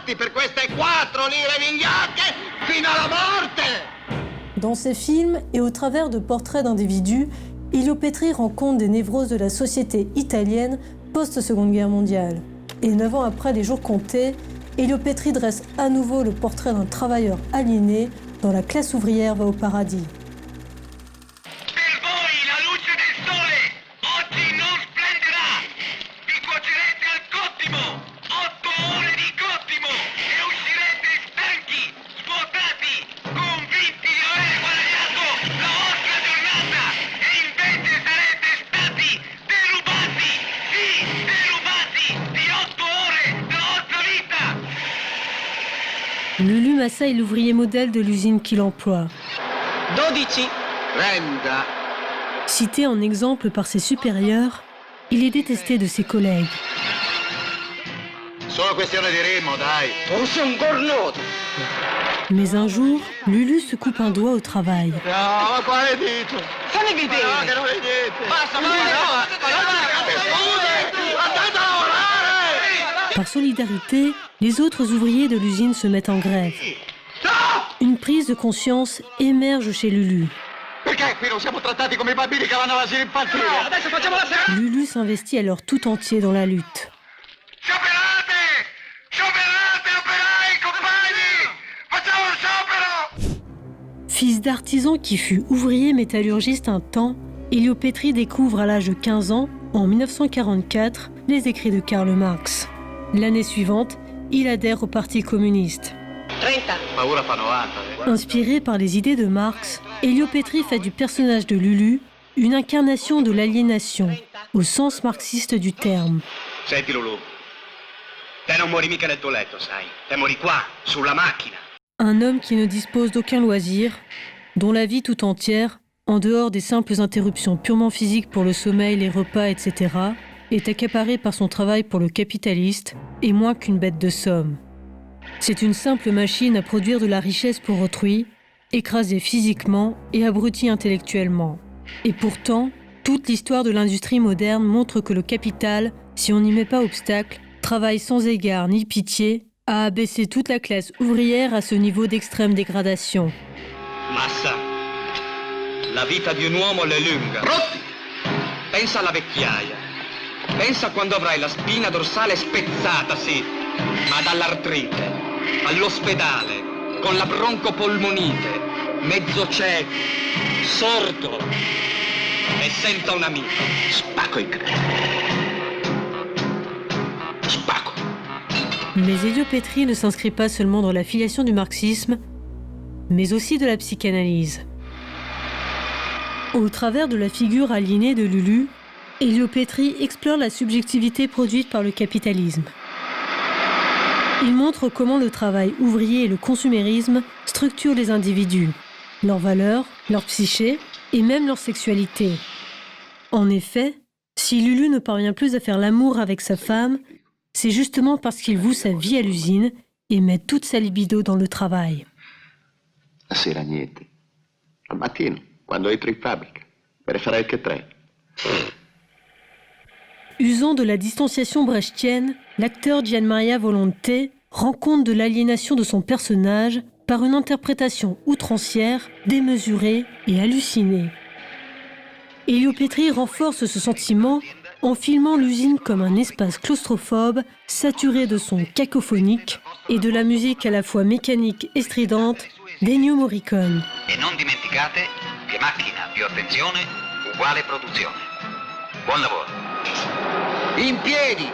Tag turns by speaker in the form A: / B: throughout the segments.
A: batti per queste 4 lire vigliacche fino alla morte.
B: Dans ses films et au travers de portraits d'individus, Elio Petri rend compte des névroses de la société italienne post-Seconde Guerre mondiale. Et 9 ans après les jours comptés, Elio Petri dresse à nouveau le portrait d'un travailleur aliéné dont la classe ouvrière va au paradis.
A: Per voi la luce del sole oggi non splenderà. Vi cuocerete al cottimo, 8 ore di cottimo e uscirete stanchi, svuotati, convinti di aver guadagnato la vostra giornata e invece sarete stati derubati, sì, derubati di 8 ore della vostra vita.
B: Lulu Massa est l'ouvrier modèle de l'usine qu'il emploie.
A: 12, 30.
B: Cité en exemple par ses supérieurs, il est détesté de ses collègues.
A: Solo questione di ritmo, dai. Tu sei un cornuto.
B: Mais un jour, Lulu se coupe un doigt au travail.
A: No, ma quale dito? Fammi vedere. No, che non vedete. Basta, ma andate a lavorare!
B: Par solidarité, les autres ouvriers de l'usine se mettent en grève. Une prise de conscience émerge chez Lulu.
A: Perché qui non siamo trattati come i bambini che vanno all'asilo infantile? No, adesso facciamo la sera.
B: Lulu s'investit alors tout entier dans la lutte.
A: Scioperate! Scioperate, operai, compagni! Facciamo il sciopero!
B: Fils d'artisan qui fut ouvrier métallurgiste un temps, Elio Petri découvre à l'âge de 15 ans, en 1944, les écrits de Karl Marx. L'année suivante, il adhère au Parti communiste.
A: 30. Paura fa 90.
B: Inspiré par les idées de Marx, Elio Petri fait du personnage de Lulu une incarnation de l'aliénation, au sens marxiste du terme.
A: Senti Lulu, te non muori mica nel tuo letto, sai? Te muori qua, sulla macchina.
B: Un homme qui ne dispose d'aucun loisir, dont la vie tout entière, en dehors des simples interruptions purement physiques pour le sommeil, les repas, etc., est accaparée par son travail pour le capitaliste et moins qu'une bête de somme. C'est une simple machine à produire de la richesse pour autrui, écrasé physiquement et abruti intellectuellement. Et pourtant, toute l'histoire de l'industrie moderne montre que le capital, si on n'y met pas obstacle, travaille sans égard ni pitié à abaisser toute la classe ouvrière à ce niveau d'extrême dégradation.
A: Massa, la vita di un uomo è lunga. Rotti! Pensa alla vecchiaia. Pensa quando avrai la spina dorsale spezzata, sì, ma dall'artrite, all'ospedale, con la broncopolmonite, mezzo cieco, sordo e senza un amico. Spacco in crepe. Spacco.
B: Mais Elio Petri ne s'inscrit pas seulement dans la filiation du marxisme, mais aussi de la psychanalyse. Au travers de la figure aliénée de Lulu, Elio Petri explore la subjectivité produite par le capitalisme. Il montre comment le travail ouvrier et le consumérisme structurent les individus, leurs valeurs, leur psyché et même leur sexualité. En effet, si Lulu ne parvient plus à faire l'amour avec sa femme, c'est justement parce qu'il voue sa vie à l'usine et met toute sa libido dans le travail.
C: La sera niente. Al mattino, quando entro in fabbrica, me ne farai che 3.
B: Usant de la distanciation brechtienne, l'acteur Gianmaria Volonté rend compte de l'aliénation de son personnage par une interprétation outrancière, démesurée et hallucinée. Elio Petri renforce ce sentiment en filmant l'usine comme un espace claustrophobe, saturé de sons cacophoniques et de la musique à la fois mécanique et stridente d'Ennio Morricone.
A: E non dimenticate che macchina più attenzione uguale produzione. Buon lavoro. In piedi,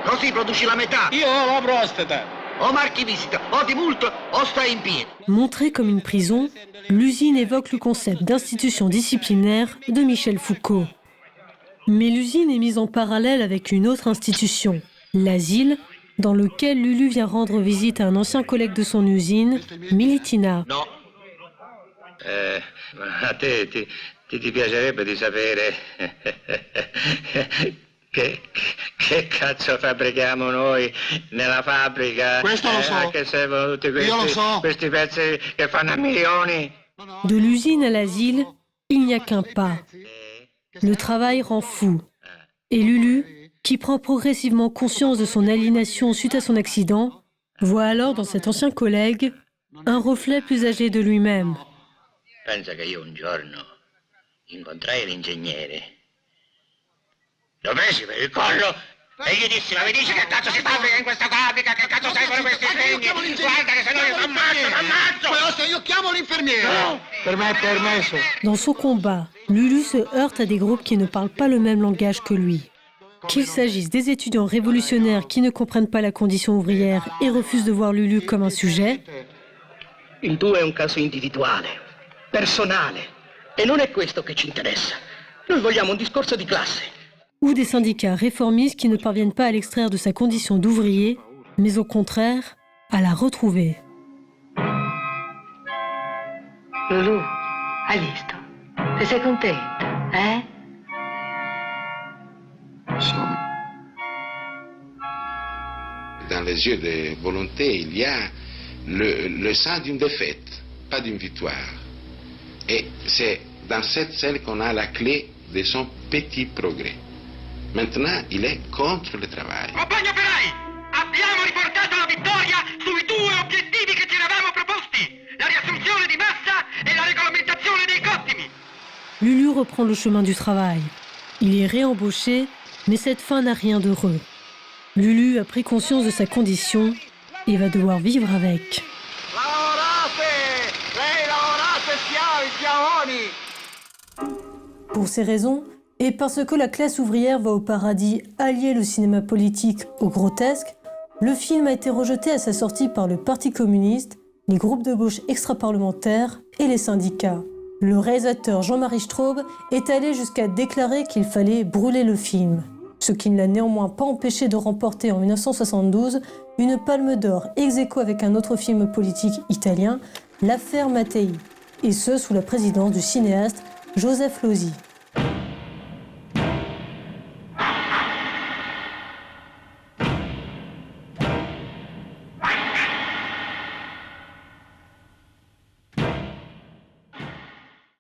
A: così produci la metà. Io ho la prostata. O marchi visita, o ti multo, o stai in piedi.
B: Montrée comme une prison, l'usine évoque le concept d'institution disciplinaire de Michel Foucault. Mais l'usine est mise en parallèle avec une autre institution, l'asile, dans lequel Lulu vient rendre visite à un ancien collègue de son usine, Militina.
A: No. A te ti piacerebbe di sapere che cazzo fabbrichiamo noi nella fabbrica?
D: Questo lo so.
A: A che servono tutti
D: Io lo so.
A: questi pezzi che fanno a milioni?
B: De l'usine à l'asile, il n'y a qu'un pas. Le travail rend fou. Et Lulu, qui prend progressivement conscience de son aliénation suite à son accident, voit alors dans cet ancien collègue un reflet plus âgé de lui-même.
A: Pensa che io un giorno incontrai l'ingegnere. Lo presi per il collo e gli dissi: ma mi dici che cazzo si fabbrica in questa fabbrica? Che cazzo servono questi impegni? Guarda che se no io t'ammazzo!
D: Io chiamo l'infermiere! No, per me è permesso.
B: Dans son combat, Lulu se heurte à des groupes qui ne parlent pas le même langage que lui. Qu'il s'agisse des étudiants révolutionnaires qui ne comprennent pas la condition ouvrière et refusent de voir Lulu comme un sujet,
E: Il tuo è un caso individuale, personale, e non è questo che ci interessa. Noi vogliamo un discorso di classe.
B: ou des syndicats réformistes qui ne parviennent pas à l'extraire de sa condition d'ouvrier, mais au contraire, à la retrouver.
F: Lulu, hai visto? Te sei contenta, eh?
C: Insomma,
G: dans les yeux des volontés, il y a le sens d'une défaite, pas d'une victoire. Et c'est dans cette scène qu'on a la clé de son petit progrès. Maintenant, il est contre le travail.
A: Compagni operai, abbiamo riportato la vittoria sui due obiettivi che ci eravamo proposti: la riassunzione di massa e la regolamentazione dei cottimi.
B: Lulu reprend le chemin du travail. Il est réembauché, mais cette fin n'a rien d'heureux. Lulu a pris conscience de sa condition et va devoir vivre avec.
D: Lavorate! Lei lavorate, schiavi, schiavoni!
B: Pour ces raisons, et parce que la classe ouvrière va au paradis allier le cinéma politique au grotesque, le film a été rejeté à sa sortie par le Parti communiste, les groupes de gauche extra-parlementaires et les syndicats. Le réalisateur Jean-Marie Straub est allé jusqu'à déclarer qu'il fallait brûler le film, ce qui ne l'a néanmoins pas empêché de remporter en 1972 une palme d'or ex aequo avec un autre film politique italien, L'affaire Mattei, et ce sous la présidence du cinéaste Joseph Losey.